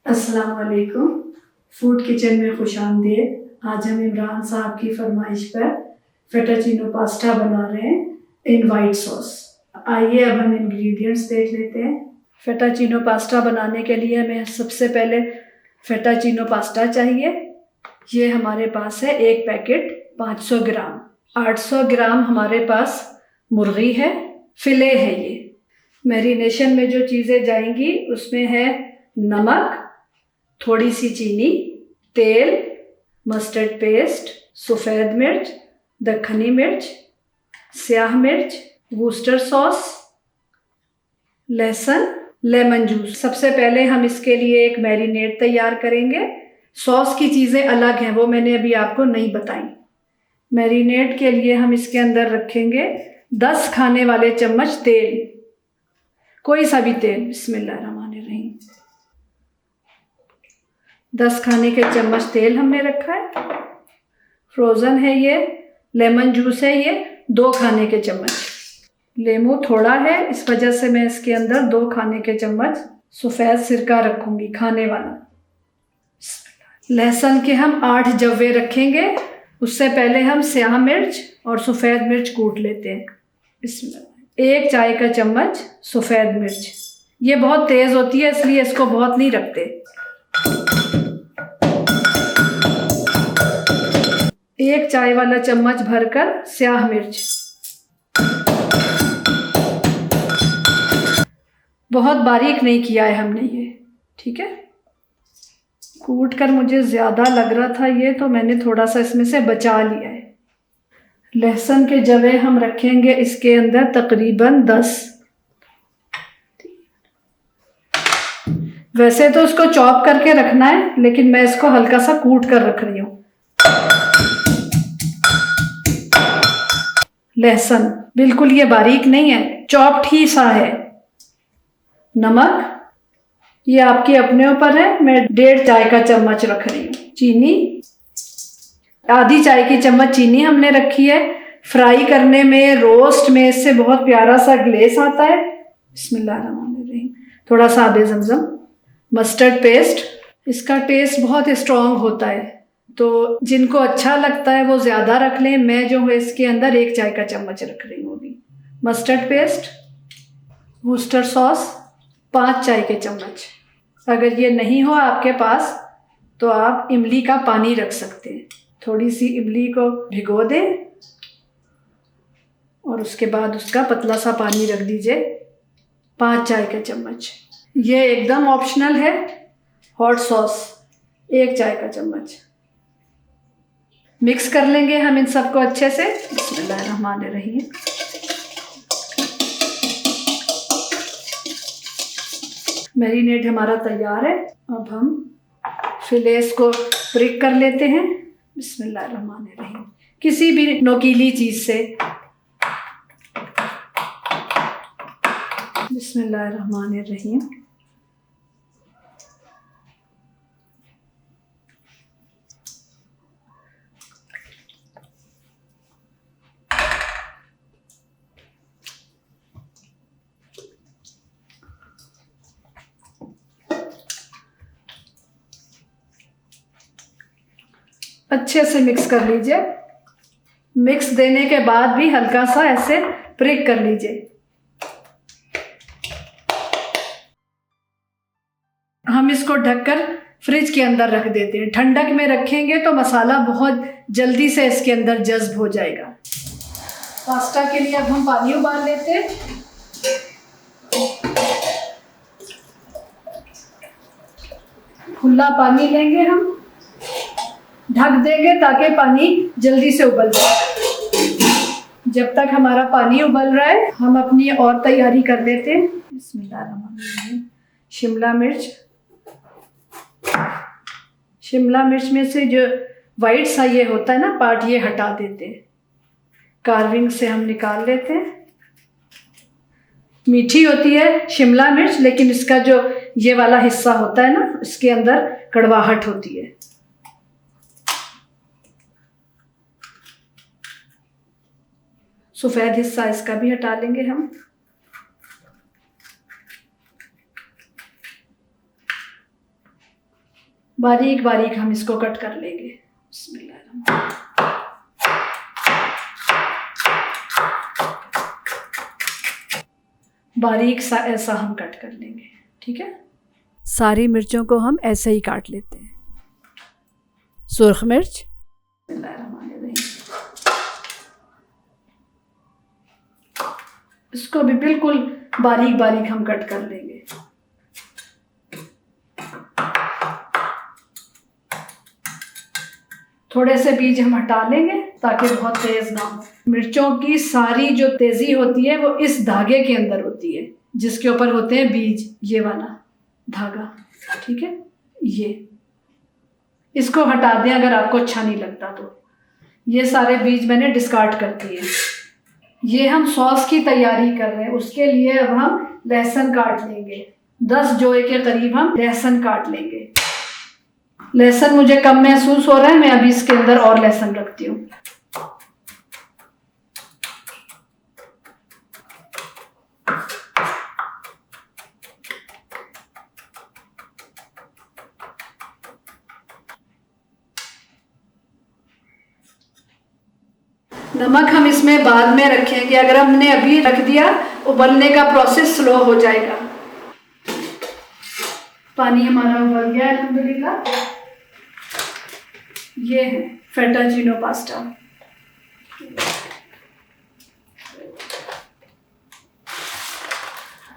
अस्सलाम वालेकुम। Food kitchen में खुशामदीद। आज हम इमरान साहब की फरमाइश पर फेटाचीनो पास्ता बना रहे हैं इन वाइट सॉस। आइए अब हम इंग्रेडिएंट्स देख लेते हैं। फेटाचीनो पास्ता बनाने के लिए हमें सबसे पहले फेटाचीनो पास्ता चाहिए। ये हमारे पास है एक पैकेट 500 ग्राम। 800 ग्राम हमारे पास मुर्गी है, फिले है ये। मैरिनेशन में जो चीज़ें जाएंगी उसमें है नमक, थोड़ी सी चीनी, तेल, मस्टर्ड पेस्ट, सफ़ेद मिर्च, दक्खनी मिर्च, स्याह मिर्च, वूस्टर सॉस, लहसुन, लेमन जूस। सबसे पहले हम इसके लिए एक मैरिनेट तैयार करेंगे। सॉस की चीज़ें अलग हैं, वो मैंने अभी आपको नहीं बताई। मैरिनेट के लिए हम इसके अंदर रखेंगे 10 खाने वाले चम्मच तेल, कोई सा भी तेल। बिस्मिल्लाहिर्रहमानिर्रहीम। 10 खाने के चम्मच तेल हमने रखा है। फ्रोज़न है ये। लेमन जूस है ये 2 खाने के चम्मच। लेमू थोड़ा है, इस वजह से मैं इसके अंदर 2 खाने के चम्मच सफ़ेद सिरका रखूँगी, खाने वाला। लहसुन के हम 8 जव्वे रखेंगे। उससे पहले हम स्याह मिर्च और सफ़ेद मिर्च कूट लेते हैं। इसमें 1 चाय का चम्मच सफ़ेद मिर्च। ये बहुत तेज़ होती है इसलिए इसको बहुत नहीं रखते। 1 चाय वाला चम्मच भरकर स्याह मिर्च। बहुत बारीक नहीं किया है हमने ये, ठीक है। कूट कर मुझे ज़्यादा लग रहा था ये, तो मैंने थोड़ा सा इसमें से बचा लिया है। लहसुन के जवे हम रखेंगे इसके अंदर तकरीबन 10। वैसे तो इसको चॉप करके रखना है, लेकिन मैं इसको हल्का सा कूट कर रख रही हूँ। लहसुन बिल्कुल ये बारीक नहीं है, चॉप्ड ही सा है। नमक ये आपके अपने ऊपर है, मैं 1.5 चाय का चम्मच रख रही हूँ। चीनी आधी चाय की चम्मच चीनी हमने रखी है। फ्राई करने में, रोस्ट में इससे बहुत प्यारा सा ग्लेस आता है। बिस्मिल्लाहिर्रहमानिर्रहीम। थोड़ा सा आबे ज़मज़म। मस्टर्ड पेस्ट, इसका टेस्ट बहुत स्ट्रॉन्ग होता है, तो जिनको अच्छा लगता है वो ज़्यादा रख लें। मैं जो है इसके अंदर 1 चाय का चम्मच रख रही हूँ अभी। मस्टर्ड पेस्ट, वूस्टर सॉस 5 चाय के चम्मच। अगर ये नहीं हो आपके पास तो आप इमली का पानी रख सकते हैं। थोड़ी सी इमली को भिगो दें और उसके बाद उसका पतला सा पानी रख दीजिए, 5 चाय के चम्मच। ये एकदम ऑप्शनल है। हॉट सॉस 1 चाय का चम्मच। मिक्स कर लेंगे हम इन सबको अच्छे से। बिस्मिल्लाहिर्रहमानिर्रहीम। मैरिनेट हमारा तैयार है। अब हम फिलेस को ब्रेक कर लेते हैं। बिस्मिल्लाहिर्रहमानिर्रहीम। किसी भी नोकीली चीज़ से। बिस्मिल्लाहिर्रहमानिर्रहीम। अच्छे से मिक्स कर लीजिए। मिक्स देने के बाद भी हल्का सा ऐसे प्रिक कर लीजिए। हम इसको ढककर फ्रिज के अंदर रख देते हैं। ठंडक में रखेंगे तो मसाला बहुत जल्दी से इसके अंदर जज्ब हो जाएगा। पास्ता के लिए अब हम पानी उबाल लेते हैं। खुला पानी लेंगे हम, ढक देंगे ताकि पानी जल्दी से उबल जाए। जब तक हमारा पानी उबल रहा है हम अपनी और तैयारी कर लेते हैं। बिस्मिल्लाहिर्रहमानिर्रहीम। शिमला मिर्च में से जो वाइट सा ये होता है ना पार्ट, ये हटा देते हैं। कार्विंग से हम निकाल लेते हैं। मीठी होती है शिमला मिर्च, लेकिन इसका जो ये वाला हिस्सा होता है ना, इसके अंदर कड़वाहट होती है। सफ़ेद हिस्सा इसका भी हटा लेंगे हम। बारीक बारीक हम इसको कट कर लेंगे। बिस्मिल्लाह। बारीक सा ऐसा हम कट कर लेंगे, ठीक है। सारी मिर्चों को हम ऐसे ही काट लेते हैं। सुर्ख मिर्च, इसको भी बिल्कुल बारीक बारीक हम कट कर लेंगे। थोड़े से बीज हम हटा लेंगे ताकि बहुत तेज ना हो। मिर्चों की सारी जो तेजी होती है वो इस धागे के अंदर होती है जिसके ऊपर होते हैं बीज, ये वाला धागा, ठीक है। ये इसको हटा दें अगर आपको अच्छा नहीं लगता तो। ये सारे बीज मैंने डिस्कार्ड कर दिए। ये हम सॉस की तैयारी कर रहे हैं, उसके लिए अब हम लहसुन काट लेंगे। 10 जोए के करीब हम लहसुन काट लेंगे। लहसुन मुझे कम महसूस हो रहा है, मैं अभी इसके अंदर और लहसुन रखती हूँ। नमक हम इसमें बाद में रखेंगे, अगर हमने अभी रख दिया उबलने का प्रोसेस स्लो हो जाएगा। पानी हमारा उबल गया अल्हम्दुलिल्लाह। ये है फेटाचीनो पास्ता।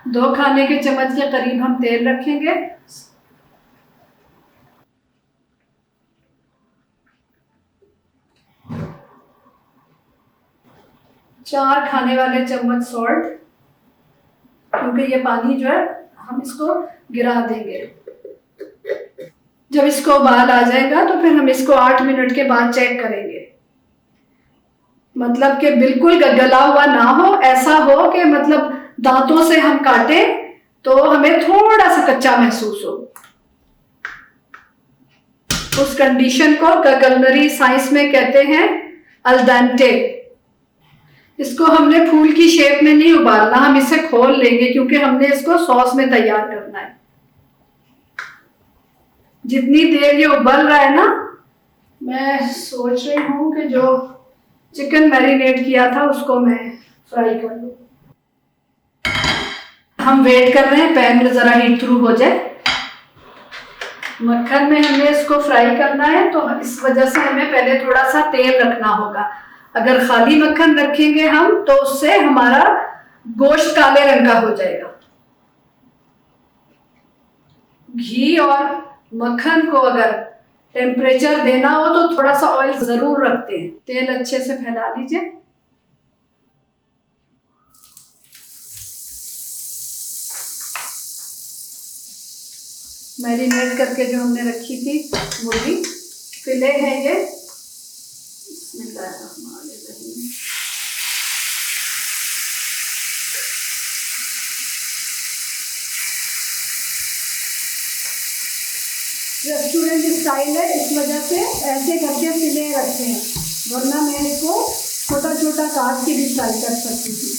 दो खाने के चम्मच के करीब हम तेल रखेंगे। चार खाने वाले चम्मच सॉल्ट, क्योंकि ये पानी जो है हम इसको गिरा देंगे। जब इसको उबाल आ जाएगा तो फिर हम इसको 8 मिनट के बाद चेक करेंगे। मतलब कि बिल्कुल गला हुआ ना हो, ऐसा हो कि मतलब दांतों से हम काटें तो हमें थोड़ा सा कच्चा महसूस हो। उस कंडीशन को कुलिनरी साइंस में कहते हैं अल डेंटे। इसको हमने फूल की शेप में नहीं उबालना, हम इसे खोल लेंगे क्योंकि हमने इसको सॉस में तैयार करना है। जितनी देर ये उबल रहा है ना, मैं सोच रही हूँ कि जो चिकन मैरिनेट किया था उसको मैं फ्राई कर लूँ। हम वेट कर रहे हैं पैन में जरा हीट थ्रू हो जाए। मक्खन में हमें इसको फ्राई करना है तो इस वजह से हमें पहले थोड़ा सा तेल रखना होगा। अगर खाली मक्खन रखेंगे हम तो उससे हमारा गोश्त काले रंग का हो जाएगा। घी और मक्खन को अगर टेम्परेचर देना हो तो थोड़ा सा ऑयल जरूर रखते हैं। तेल अच्छे से फैला लीजिए। मैरिनेट करके जो हमने रखी थी मुर्गी फिले है ये। रेस्टोरेंट स्टाइल है, इस वजह से ऐसे करके फिले रखते हैं, वरना मैं इसको छोटा छोटा काट के भी फ्राई कर सकती थी।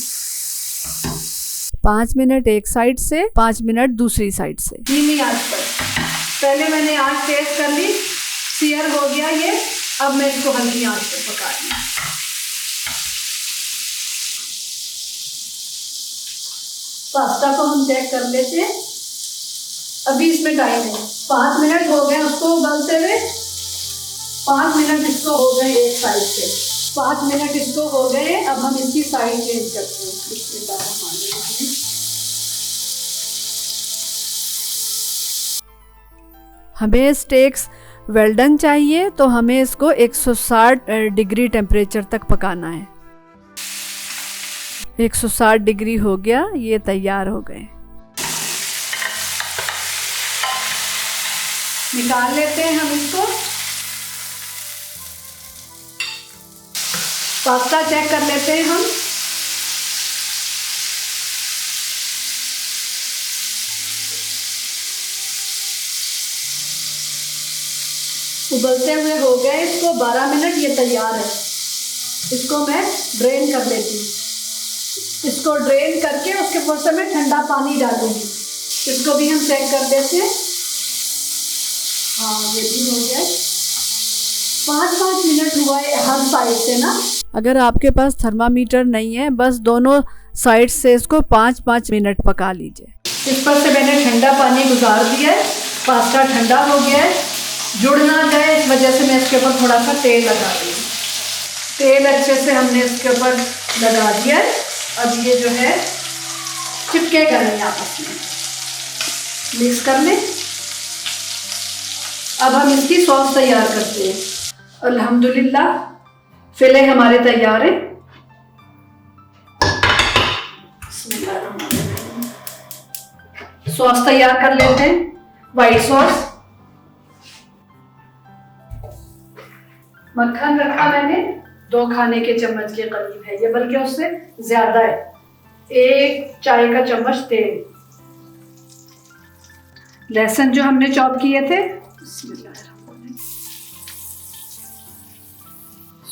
5 मिनट एक साइड से, 5 मिनट दूसरी साइड से, धीमी आंच पर। पहले मैंने आंच तेज कर ली, सीयर हो गया ये। अब मैं इसको हल्की आंच पर पका दी। पास्ता को हम चेक कर लेते हैं। अभी इसमें टाइम है, 5 मिनट हो गए उसको उबलते हुए। 5 मिनट इसको हो गए एक साइड से, 5 मिनट इसको हो गए। अब हम इसकी साइड चेंज करते हैं। हमें स्टेक्स वेल डन चाहिए तो हमें इसको 160 डिग्री टेम्परेचर तक पकाना है। 160 डिग्री हो गया, ये तैयार हो गए। निकाल लेते हैं हम इसको। पास्ता चेक कर लेते हैं हम। उबलते हुए हो गए इसको 12 मिनट, ये तैयार है। इसको मैं ड्रेन कर लेती हूँ। इसको ड्रेन करके उसके ऊपर से मैं ठंडा पानी डालूंगी। इसको भी हम चेक कर देते हैं। हाँ ये भी हो गया। 5-5 मिनट हुआ है हर साइड से ना। अगर आपके पास थर्मामीटर नहीं है, बस दोनों साइड से इसको 5-5 मिनट पका लीजिए। इस पर से मैंने ठंडा पानी गुजार दिया है, पास्ता ठंडा हो गया है, जुड़ ना जाए इस वजह से मैं इसके ऊपर थोड़ा सा तेल लगा रही हूँ। तेल अच्छे से हमने इसके ऊपर लगा दिया है। अब ये जो है चिपकेगा नहीं आपस में, मिक्स कर लें। अब हम इसकी सॉस तैयार करते हैं। अल्हम्दुलिल्लाह फिले हमारे तैयार है। सॉस तैयार कर लेते हैं। व्हाइट सॉस, मक्खन रखा मैंने 2 खाने के चम्मच के करीब है ये, बल्कि उससे ज्यादा है। 1 चाय का चम्मच तेल, लहसुन जो हमने चॉप किए थे,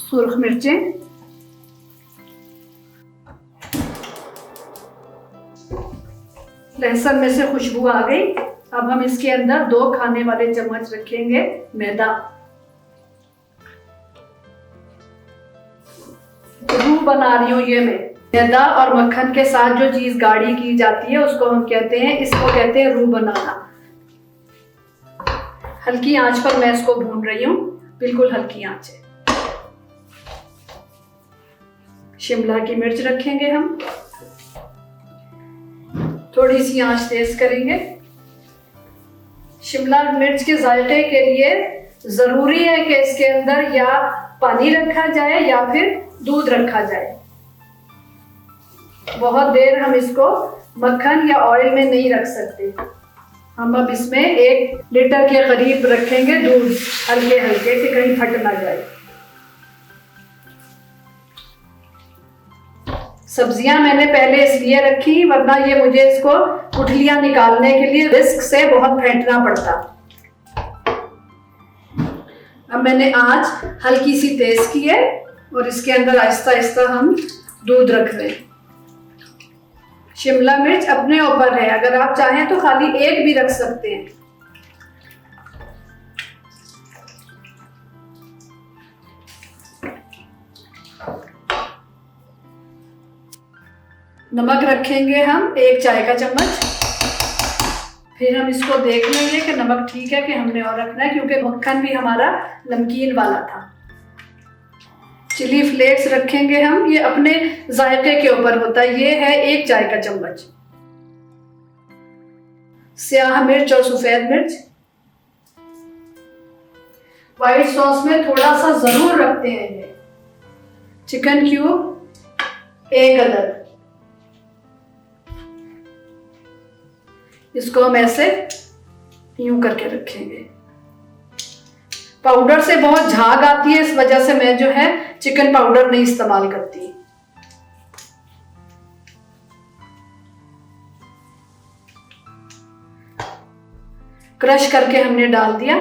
सुर्ख मिर्चें, लहसुन में से खुशबू आ गई। अब हम इसके अंदर 2 खाने वाले चम्मच रखेंगे मैदा। रू बना रही हूँ ये मैं। मैदा और मक्खन के साथ जो चीज गाढ़ी की जाती है उसको हम कहते हैं, इसको कहते हैं रू बनाना। हल्की आंच पर मैं इसको भून रही हूँ, बिल्कुल हल्की आंच है। शिमला की मिर्च रखेंगे हम, थोड़ी सी आंच तेज करेंगे। शिमला मिर्च के जायके के लिए जरूरी है कि इसके अंदर या पानी रखा जाए या फिर दूध रखा जाए। बहुत देर हम इसको मक्खन या ऑयल में नहीं रख सकते। हम अब इसमें 1 लीटर के करीब रखेंगे दूध, हल्के हल्के कि कहीं फट ना जाए। सब्जियां मैंने पहले इसलिए रखी वरना ये मुझे इसको गुठलियां निकालने के लिए रिस्क से बहुत फेंटना पड़ता। अब मैंने आंच हल्की सी तेज की है और इसके अंदर आहिस्ता आहिस्ता हम दूध रख रहे हैं। शिमला मिर्च अपने ऊपर है, अगर आप चाहें तो खाली 1 भी रख सकते हैं। नमक रखेंगे हम 1 चाय का चम्मच। फिर हम इसको देख लेंगे कि नमक ठीक है कि हमने और रखना है, क्योंकि मक्खन भी हमारा नमकीन वाला था। चिली फ्लेक्स रखेंगे हम, ये अपने जायके के ऊपर होता है। ये है 1 चाय का चम्मच। स्याह मिर्च और सफेद मिर्च। व्हाइट सॉस में थोड़ा सा जरूर रखते हैं ये। चिकन क्यूब 1 अदद। इसको हम ऐसे यूं करके रखेंगे। पाउडर से बहुत झाग आती है, इस वजह से मैं जो है चिकन पाउडर नहीं इस्तेमाल करती। क्रश करके हमने डाल दिया।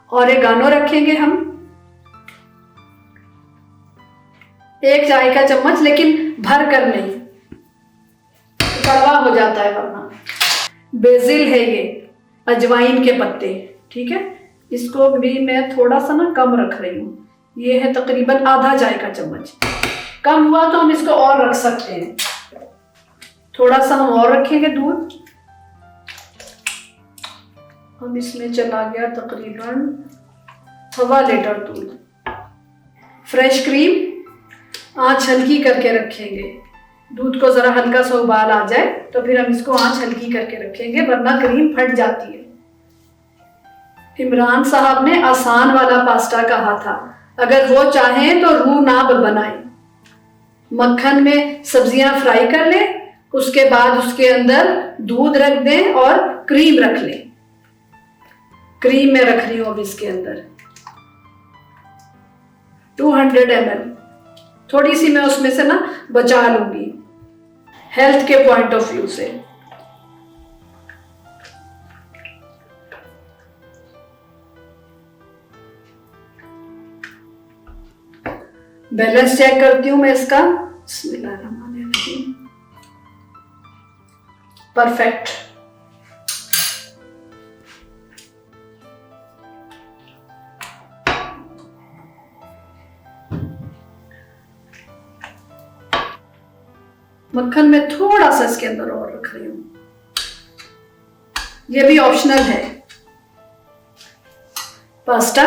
ओरेगानो रखेंगे हम 1 चाय का चम्मच, लेकिन भर कर नहीं, कड़वा हो जाता है वरना। बेसिल है ये, अजवाइन के पत्ते, ठीक है। इसको भी मैं थोड़ा सा ना कम रख रही हूँ। ये है तकरीबन आधा चाय का चम्मच। कम हुआ तो हम इसको और रख सकते हैं। थोड़ा सा हम और रखेंगे दूध। अब इसमें चला गया तकरीबन 1.25 लीटर दूध। फ्रेश क्रीम आंच हल्की करके रखेंगे। दूध को जरा हल्का सा उबाल आ जाए तो फिर हम इसको आंच हल्की करके रखेंगे, वरना क्रीम फट जाती है। इमरान साहब ने आसान वाला पास्ता कहा था, अगर वो चाहें तो रू ना बनाएं। मक्खन में सब्जियां फ्राई कर लें, उसके बाद उसके अंदर दूध रख दें और क्रीम रख लें। क्रीम में रख रही हूं अब इसके अंदर 200 ml। थोड़ी सी मैं उसमें से ना बचा लूंगी हेल्थ के पॉइंट ऑफ व्यू से। बैलेंस चेक करती हूं मैं इसका। बिस्मिल्लाहिर्रहमानिर्रहीम। परफेक्ट। मक्खन में थोड़ा सा इसके अंदर और रख रही हूँ, ये भी ऑप्शनल है। पास्ता,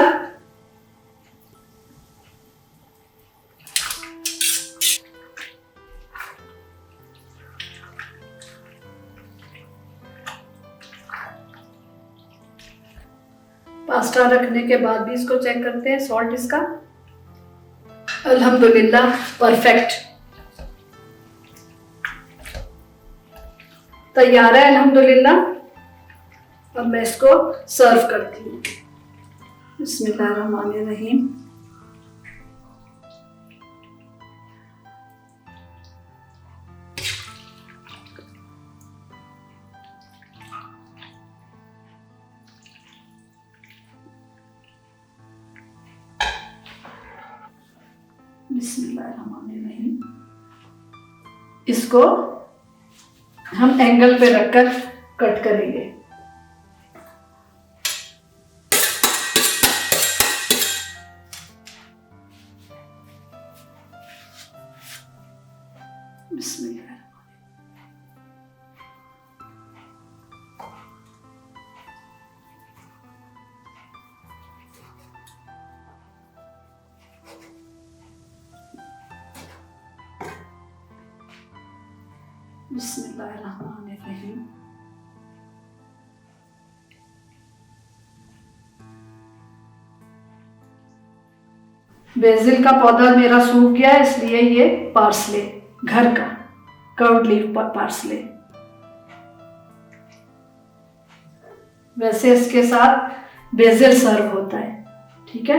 पास्ता रखने के बाद भी इसको चेक करते हैं सॉल्ट इसका। अल्हम्दुलिल्लाह परफेक्ट तैयार है अल्हम्दुलिल्लाह। अब मैं इसको सर्व करती हूँ। बिस्मिल्लाहिर्रहमानिर्रहीम। बिस्मिल्लाहिर्रहमानिर्रहीम। इसको हम एंगल पे रखकर कट करेंगे। बिस्मिल्लाह। बिस्मिल्लाहिर्रहमानिर्रहीम। बेसिल का पौधा मेरा सूख गया, इसलिए ये पार्सले घर का कर्व्ड लीफ पार्सले। वैसे इसके साथ बेसिल सर्व होता है, ठीक है।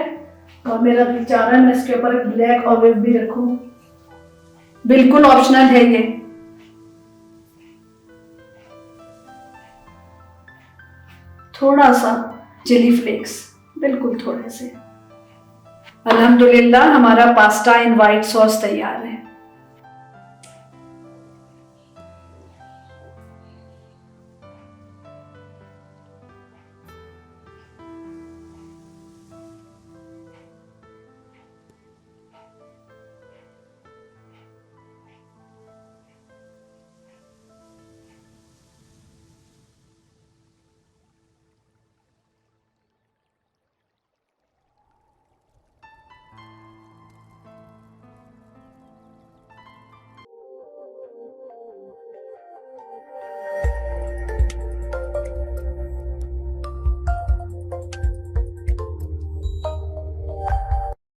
और मेरा दिल चाह रहा है मैं इसके ऊपर एक ब्लैक ऑलिव भी रखूं, बिल्कुल ऑप्शनल है ये। थोड़ा सा चिली फ्लेक्स, बिल्कुल थोड़े से। अल्हम्दुलिल्लाह हमारा पास्ता इन वाइट सॉस तैयार है।